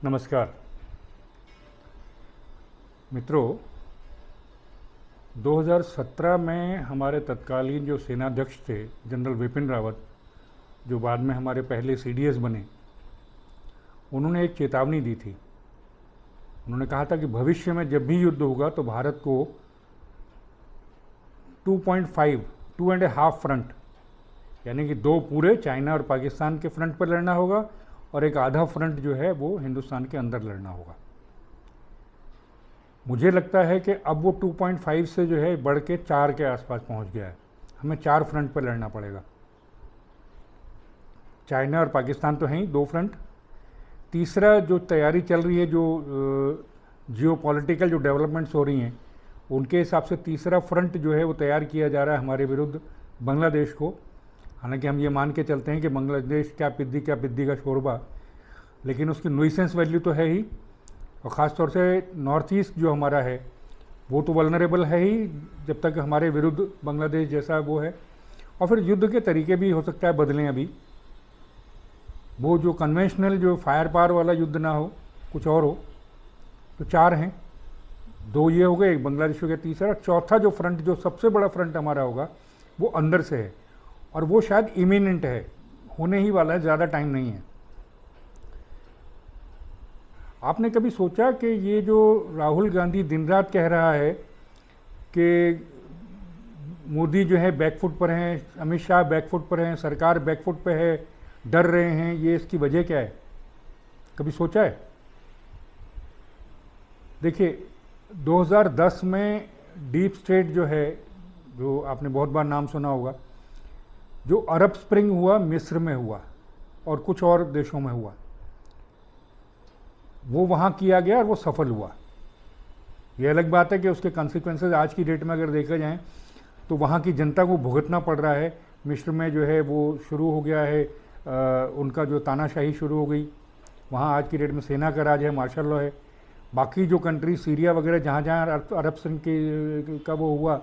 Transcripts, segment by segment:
नमस्कार मित्रों। 2017 में हमारे तत्कालीन जो सेनाध्यक्ष थे जनरल विपिन रावत, जो बाद में हमारे पहले सीडीएस बने, उन्होंने एक चेतावनी दी थी। उन्होंने कहा था कि भविष्य में जब भी युद्ध होगा तो भारत को 2.5 फ्रंट, यानी कि दो पूरे चाइना और पाकिस्तान के फ्रंट पर लड़ना होगा और एक आधा फ्रंट जो है वो हिंदुस्तान के अंदर लड़ना होगा। मुझे लगता है कि अब वो 2.5 से जो है बढ़ के 4 के आसपास पहुंच गया है। हमें 4 फ्रंट पर लड़ना पड़ेगा। चाइना और पाकिस्तान तो हैं ही 2 फ्रंट। तीसरा जो तैयारी चल रही है, जो जियोपॉलिटिकल जो डेवलपमेंट्स हो रही हैं, उनके हिसाब से तीसरा फ्रंट जो है वो तैयार किया जा रहा है हमारे विरुद्ध बांग्लादेश को। हालांकि हम ये मान के चलते हैं कि बांग्लादेश क्या पिद्दी का शोरबा, लेकिन उसकी नुइसेंस वैल्यू तो है ही। और ख़ास तौर से नॉर्थ ईस्ट जो हमारा है वो तो वल्नरेबल है ही जब तक हमारे विरुद्ध बांग्लादेश जैसा वो है। और फिर युद्ध के तरीके भी हो सकता है बदलें। अभी वो जो कन्वेंशनल जो फायर पावर वाला युद्ध ना हो, कुछ और हो। तो 4 हैं, 2 ये हो गए, एक बांग्लादेश हो गया। तीसरा, चौथा जो फ्रंट, जो सबसे बड़ा फ्रंट हमारा होगा, वो अंदर से है और वो शायद इमिनेंट है, होने ही वाला है, ज़्यादा टाइम नहीं है। आपने कभी सोचा कि ये जो राहुल गांधी दिन रात कह रहा है कि मोदी जो है बैकफुट पर हैं, अमित शाह बैकफुट पर हैं, सरकार बैकफुट पर है, डर रहे हैं, ये इसकी वजह क्या है? कभी सोचा है? देखिए, 2010 में डीप स्टेट जो है, जो आपने बहुत बार नाम सुना होगा, जो अरब स्प्रिंग हुआ, मिस्र में हुआ और कुछ और देशों में हुआ, वो वहाँ किया गया और वो सफल हुआ। ये अलग बात है कि उसके कॉन्सिक्वेंसेस आज की डेट में अगर देखा जाए तो वहाँ की जनता को भुगतना पड़ रहा है। मिस्र में जो है वो शुरू हो गया है, उनका जो तानाशाही शुरू हो गई। वहाँ आज की डेट में सेना का राज है, मार्शल लॉ है। बाकी जो कंट्री, सीरिया वगैरह, जहाँ जहाँ अरब स्प्रिंग का वो हुआ,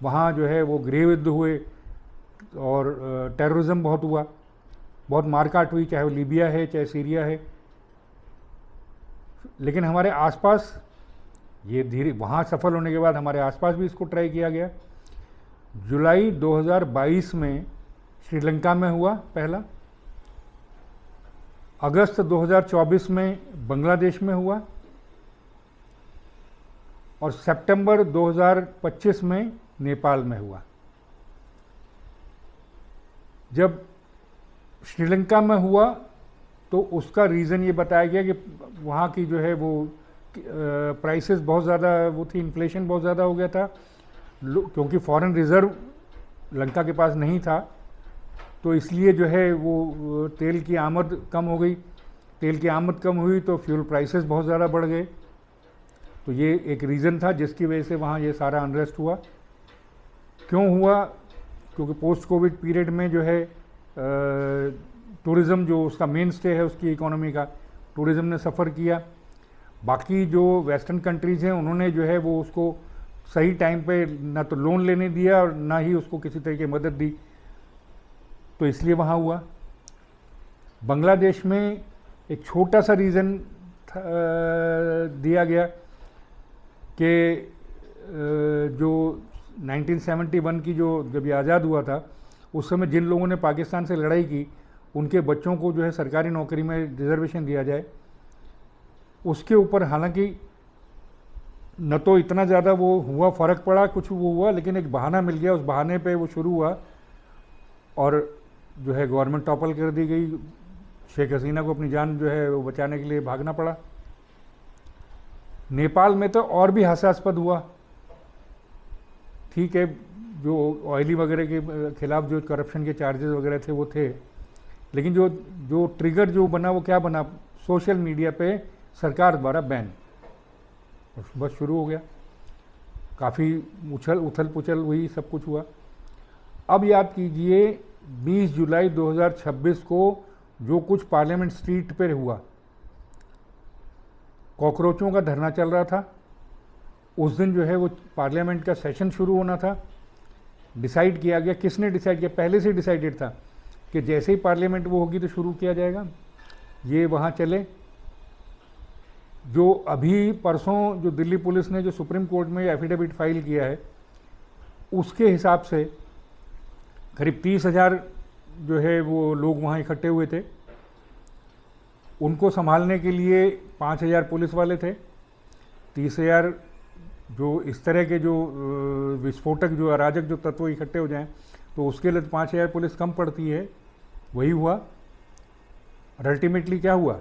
वहाँ जो है वो गृह युद्ध हुए और टेररिज्म बहुत हुआ, बहुत मारकाट हुई, चाहे वो लीबिया है चाहे सीरिया है। लेकिन हमारे आसपास ये धीरे, वहाँ सफल होने के बाद हमारे आसपास भी इसको ट्राई किया गया। जुलाई 2022 में श्रीलंका में हुआ पहला, अगस्त 2024 में बांग्लादेश में हुआ और सितंबर 2025 में नेपाल में हुआ। जब श्रीलंका में हुआ तो उसका रीज़न ये बताया गया कि वहाँ की जो है वो प्राइसेस बहुत ज़्यादा वो थी, इन्फ्लेशन बहुत ज़्यादा हो गया था, क्योंकि फॉरेन रिज़र्व लंका के पास नहीं था, तो इसलिए जो है वो तेल की आमद कम हो गई। तेल की आमद कम हुई तो फ्यूल प्राइसेस बहुत ज़्यादा बढ़ गए। तो ये एक रीज़न था जिसकी वजह से वहाँ ये सारा अनरेस्ट हुआ। क्यों हुआ? क्योंकि पोस्ट कोविड पीरियड में जो है टूरिज़्म, जो उसका मेन स्टे है उसकी इकोनॉमी का, टूरिज़्म ने सफ़र किया। बाकी जो वेस्टर्न कंट्रीज़ हैं उन्होंने जो है वो उसको सही टाइम पे ना तो लोन लेने दिया और ना ही उसको किसी तरह की मदद दी, तो इसलिए वहाँ हुआ। बांग्लादेश में एक छोटा सा रीज़न दिया गया कि जो 1971 की जो जब ये आज़ाद हुआ था, उस समय जिन लोगों ने पाकिस्तान से लड़ाई की उनके बच्चों को जो है सरकारी नौकरी में रिजर्वेशन दिया जाए। उसके ऊपर हालांकि न तो इतना ज़्यादा वो हुआ, फ़र्क पड़ा, कुछ वो हुआ, लेकिन एक बहाना मिल गया, उस बहाने पे वो शुरू हुआ और जो है गवर्नमेंट टॉपल कर दी गई। शेख हसीना को अपनी जान जो है वो बचाने के लिए भागना पड़ा। नेपाल में तो और भी हास्यास्पद हुआ। ठीक है, जो ऑयली वगैरह के खिलाफ जो करप्शन के चार्जेस वगैरह थे वो थे, लेकिन जो ट्रिगर जो बना वो क्या बना? सोशल मीडिया पे सरकार द्वारा बैन, बस शुरू हो गया। काफ़ी उथल पुथल हुई, सब कुछ हुआ। अब याद कीजिए 20 जुलाई 2026 को जो कुछ पार्लियामेंट स्ट्रीट पर हुआ, कॉकरोचों का धरना चल रहा था। उस दिन जो है वो पार्लियामेंट का सेशन शुरू होना था। डिसाइड किया गया, किसने डिसाइड किया? पहले से डिसाइडेड था कि जैसे ही पार्लियामेंट वो होगी तो शुरू किया जाएगा। ये वहाँ चले जो अभी परसों जो दिल्ली पुलिस ने जो सुप्रीम कोर्ट में एफिडेविट फाइल किया है, उसके हिसाब से करीब 30,000 जो है वो लोग वहाँ इकट्ठे हुए थे। उनको संभालने के लिए 5,000 पुलिस वाले थे। 30,000 जो इस तरह के जो विस्फोटक जो अराजक जो तत्व इकट्ठे हो जाएं, तो उसके लिए 5,000 पुलिस कम पड़ती है। वही हुआ। और अल्टीमेटली क्या हुआ?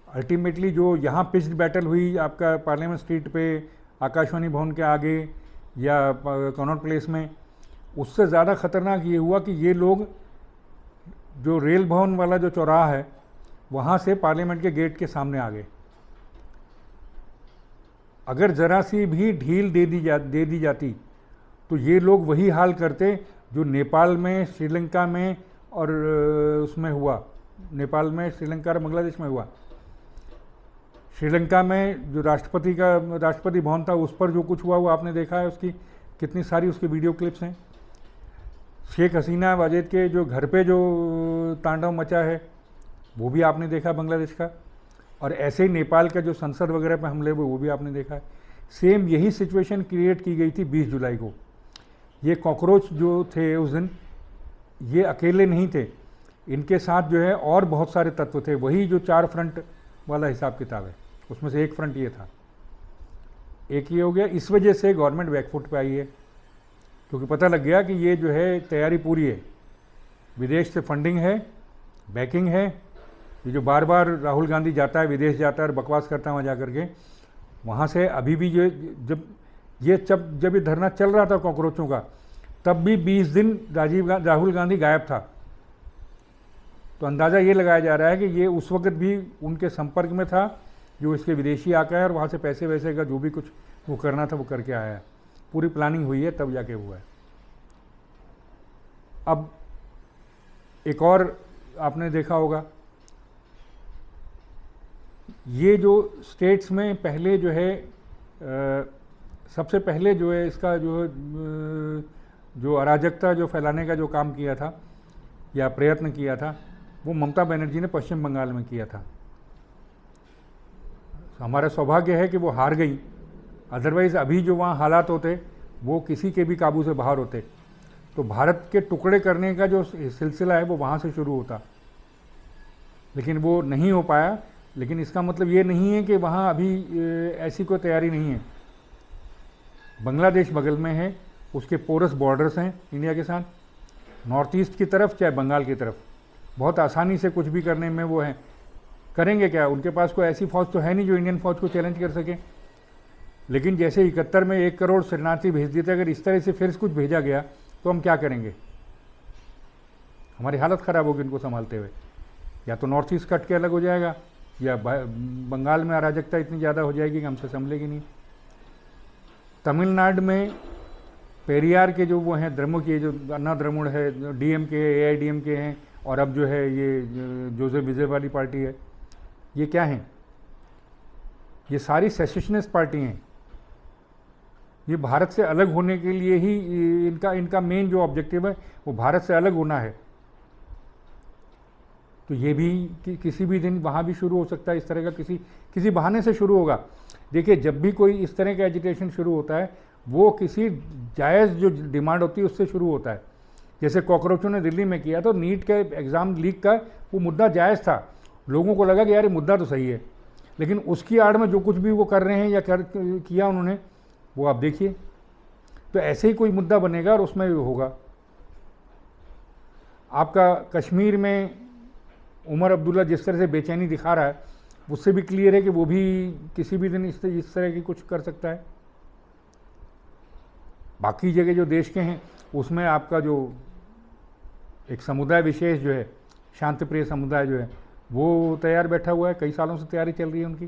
अल्टीमेटली जो यहाँ पिच्ड बैटल हुई आपका पार्लियामेंट स्ट्रीट पे, आकाशवाणी भवन के आगे या कनॉट प्लेस में, उससे ज़्यादा ख़तरनाक ये हुआ कि ये लोग जो रेल भवन वाला जो चौराहा है वहाँ से पार्लियामेंट के गेट के सामने आ गए। अगर ज़रा सी भी ढील दे दी जाती तो ये लोग वही हाल करते जो नेपाल में, श्रीलंका में और उसमें हुआ। नेपाल में, श्रीलंका और बांग्लादेश में हुआ। श्रीलंका में जो राष्ट्रपति भवन था उस पर जो कुछ हुआ वो आपने देखा है, उसकी कितनी सारी उसकी वीडियो क्लिप्स हैं। शेख हसीना वाजेद के जो घर पे जो तांडव मचा है वो भी आपने देखा बांग्लादेश का। और ऐसे ही नेपाल का जो संसद वगैरह पे हमले हुए वो भी आपने देखा है। सेम यही सिचुएशन क्रिएट की गई थी 20 जुलाई को। ये कॉकरोच जो थे उस दिन, ये अकेले नहीं थे, इनके साथ जो है और बहुत सारे तत्व थे। वही जो 4 फ्रंट वाला हिसाब किताब है, उसमें से एक फ्रंट ये था। एक ये हो गया। इस वजह से गवर्नमेंट बैकफुट पे आई है, क्योंकि पता लग गया कि ये जो है तैयारी पूरी है, विदेश से फंडिंग है, बैकिंग है। ये जो बार बार राहुल गांधी जाता है, विदेश जाता है और बकवास करता है वहाँ जा करके, वहाँ से अभी भी जो जब ये धरना चल रहा था कॉकरोचों का, तब भी 20 दिन राहुल गांधी गायब था। तो अंदाज़ा ये लगाया जा रहा है कि ये उस वक्त भी उनके संपर्क में था, जो इसके विदेशी आका है, और वहाँ से पैसे वैसे का जो भी कुछ वो करना था वो करके आया है। पूरी प्लानिंग हुई है तब जाके हुआ है। अब एक और आपने देखा होगा, ये जो स्टेट्स में पहले जो है सबसे पहले जो है इसका जो अराजकता जो फैलाने का जो काम किया था या प्रयत्न किया था, वो ममता बनर्जी ने पश्चिम बंगाल में किया था। हमारा सौभाग्य है कि वो हार गई, अदरवाइज़ अभी जो वहाँ हालात होते वो किसी के भी काबू से बाहर होते। तो भारत के टुकड़े करने का जो सिलसिला है वो वहाँ से शुरू होता, लेकिन वो नहीं हो पाया। लेकिन इसका मतलब ये नहीं है कि वहाँ अभी ऐसी कोई तैयारी नहीं है। बांग्लादेश बगल में है, उसके पोरस बॉर्डर्स हैं इंडिया के साथ, नॉर्थ ईस्ट की तरफ चाहे बंगाल की तरफ, बहुत आसानी से कुछ भी करने में वो हैं। करेंगे क्या? उनके पास कोई ऐसी फ़ौज तो है नहीं जो इंडियन फ़ौज को चैलेंज कर सके। लेकिन जैसे 71 में 1 करोड़ शरणार्थी भेज दिए थे, अगर इस तरह से फिर कुछ भेजा गया तो हम क्या करेंगे? हमारी हालत ख़राब होगी इनको संभालते हुए। या तो नॉर्थ ईस्ट कट के अलग हो जाएगा, या बंगाल में अराजकता इतनी ज़्यादा हो जाएगी कि हमसे संभलेगी नहीं। तमिलनाडु में पेरियार के जो वो हैं द्रमुक, ये जो अन्ना द्रमुड़ है, DMK AIDMK हैं, और अब जो है ये जोसेफ विजय वाली पार्टी है, ये क्या हैं? ये सारी सेसेशनिस्ट पार्टी हैं। ये भारत से अलग होने के लिए ही इनका मेन जो ऑब्जेक्टिव है वो भारत से अलग होना है। तो ये भी किसी भी दिन वहाँ भी शुरू हो सकता है। इस तरह का किसी बहाने से शुरू होगा। देखिए, जब भी कोई इस तरह का एजिटेशन शुरू होता है वो किसी जायज़ जो डिमांड होती है उससे शुरू होता है। जैसे कॉकरोचों ने दिल्ली में किया तो नीट के एग्ज़ाम लीक का वो मुद्दा जायज़ था, लोगों को लगा कि यार ये मुद्दा तो सही है, लेकिन उसकी आड़ में जो कुछ भी वो कर रहे हैं या किया उन्होंने, वो आप देखिए। तो ऐसे ही कोई मुद्दा बनेगा और उसमें होगा। आपका कश्मीर में उमर अब्दुल्ला जिस तरह से बेचैनी दिखा रहा है, उससे भी क्लियर है कि वो भी किसी भी दिन इस तरह की कुछ कर सकता है। बाकी जगह जो देश के हैं उसमें आपका जो एक समुदाय विशेष जो है, शांतिप्रिय समुदाय जो है, वो तैयार बैठा हुआ है, कई सालों से तैयारी चल रही है उनकी।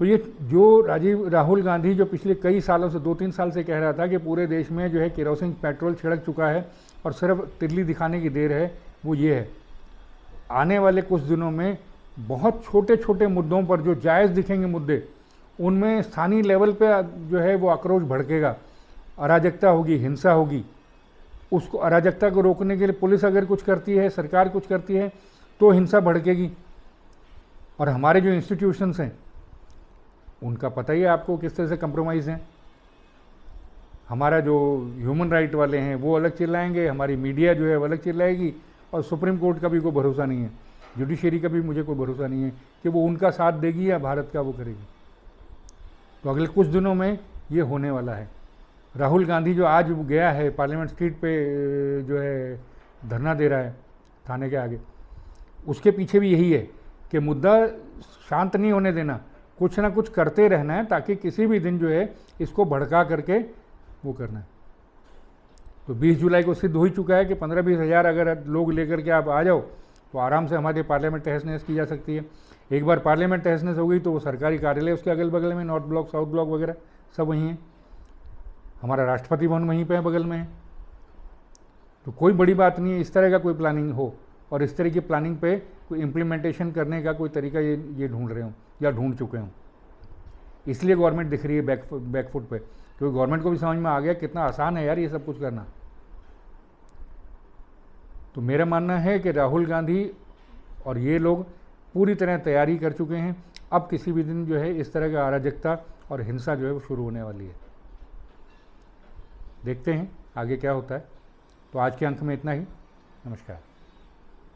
तो ये जो राहुल गांधी जो पिछले कई सालों से 2-3 साल से कह रहा था कि पूरे देश में जो है केरोसिन पेट्रोल छिड़क चुका है और सिर्फ तिल्ली दिखाने की देर है, वो ये है। आने वाले कुछ दिनों में बहुत छोटे छोटे मुद्दों पर जो जायज़ दिखेंगे मुद्दे, उनमें स्थानीय लेवल पे जो है वो आक्रोश भड़केगा, अराजकता होगी, हिंसा होगी। उसको अराजकता को रोकने के लिए पुलिस अगर कुछ करती है, सरकार कुछ करती है, तो हिंसा भड़केगी और हमारे जो इंस्टीट्यूशंस हैं उनका पता ही है आपको किस तरह से कंप्रोमाइज़ हैं। हमारा जो ह्यूमन राइट वाले हैं वो अलग चिल्लाएंगे, हमारी मीडिया जो है वो अलग चिल्लाएगी, और सुप्रीम कोर्ट का भी कोई भरोसा नहीं है, जुडिशरी का भी मुझे कोई भरोसा नहीं है कि वो उनका साथ देगी या भारत का वो करेगी। तो अगले कुछ दिनों में ये होने वाला है। राहुल गांधी जो आज गया है पार्लियामेंट स्ट्रीट पे जो है धरना दे रहा है थाने के आगे, उसके पीछे भी यही है कि मुद्दा शांत नहीं होने देना, कुछ ना कुछ करते रहना है ताकि किसी भी दिन जो है इसको भड़का करके वो करना है। तो 20 जुलाई को सिद्ध हो ही चुका है कि 15-20 हज़ार अगर लोग लेकर के आप आ जाओ तो आराम से हमारे पार्लियामेंट तहस नहस की जा सकती है। एक बार पार्लियामेंट तहस नहस हो गई तो वो सरकारी कार्यालय उसके अगल बगल में, नॉर्थ ब्लॉक साउथ ब्लॉक वगैरह सब वहीं हैं, हमारा राष्ट्रपति भवन वहीं पे है, बगल में है। तो कोई बड़ी बात नहीं है इस तरह का कोई प्लानिंग हो, और इस तरह की प्लानिंग पे कोई इम्प्लीमेंटेशन करने का कोई तरीका ये ढूंढ रहे हों या ढूंढ चुके हों। इसलिए गवर्नमेंट दिख रही है बैकफुट पे, क्योंकि गवर्नमेंट को भी समझ में आ गया कितना आसान है यार ये सब कुछ करना। तो मेरा मानना है कि राहुल गांधी और ये लोग पूरी तरह तैयारी कर चुके हैं। अब किसी भी दिन जो है इस तरह का अराजकता और हिंसा जो है वो शुरू होने वाली है। देखते हैं आगे क्या होता है। तो आज के अंक में इतना ही। नमस्कार।